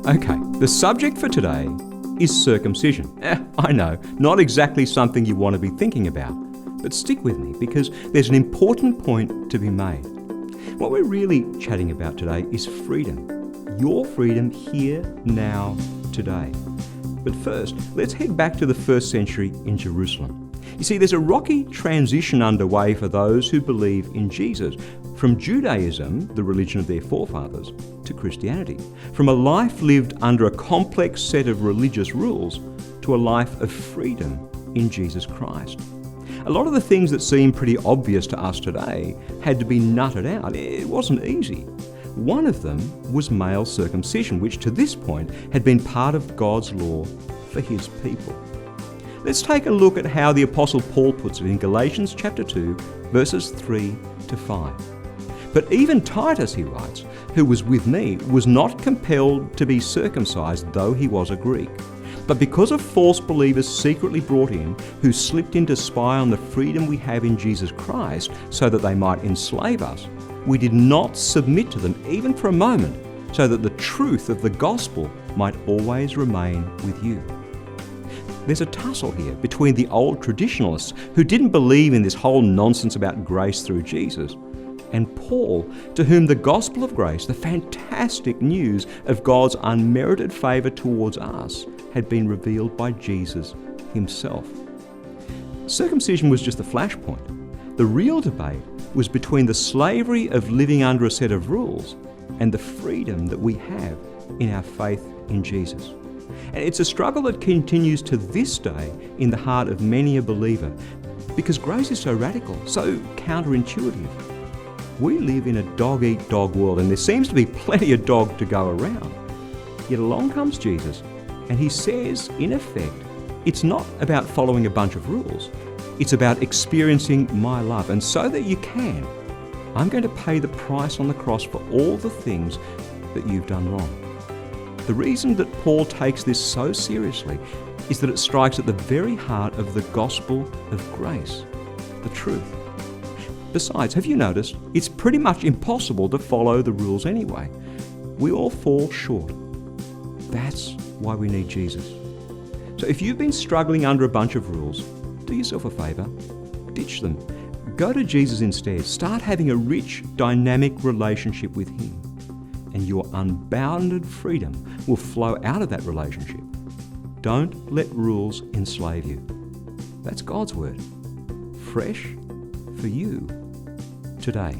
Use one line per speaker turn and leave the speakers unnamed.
Okay, the subject for today is circumcision. I know, not exactly something you want to be thinking about, but stick with me because there's an important point to be made. What we're really chatting about today is freedom. Your freedom here, now, today. But first, let's head back to the first century in Jerusalem. You see, there's a rocky transition underway for those who believe in Jesus, from Judaism, the religion of their forefathers, to Christianity, from a life lived under a complex set of religious rules to a life of freedom in Jesus Christ. A lot of the things that seem pretty obvious to us today had to be nutted out. It wasn't easy. One of them was male circumcision, which to this point had been part of God's law for his people. Let's take a look at how the Apostle Paul puts it in Galatians chapter 2, verses 3 to 5. But even Titus, he writes, who was with me, was not compelled to be circumcised, though he was a Greek. But because of false believers secretly brought in, who slipped in to spy on the freedom we have in Jesus Christ so that they might enslave us, we did not submit to them even for a moment, so that the truth of the gospel might always remain with you. There's a tussle here between the old traditionalists who didn't believe in this whole nonsense about grace through Jesus, and Paul, to whom the gospel of grace, the fantastic news of God's unmerited favour towards us, had been revealed by Jesus himself. Circumcision was just a flashpoint. The real debate was between the slavery of living under a set of rules and the freedom that we have in our faith in Jesus. And it's a struggle that continues to this day in the heart of many a believer, because grace is so radical, so counterintuitive. We live in a dog-eat-dog world, and there seems to be plenty of dog to go around. Yet along comes Jesus, and he says, in effect, it's not about following a bunch of rules. It's about experiencing my love. And so that you can, I'm going to pay the price on the cross for all the things that you've done wrong. The reason that Paul takes this so seriously is that it strikes at the very heart of the gospel of grace, the truth. Besides, have you noticed, it's pretty much impossible to follow the rules anyway. We all fall short. That's why we need Jesus. So if you've been struggling under a bunch of rules, do yourself a favour, ditch them. Go to Jesus instead. Start having a rich, dynamic relationship with him, and your unbounded freedom will flow out of that relationship. Don't let rules enslave you. That's God's word. Fresh for you today.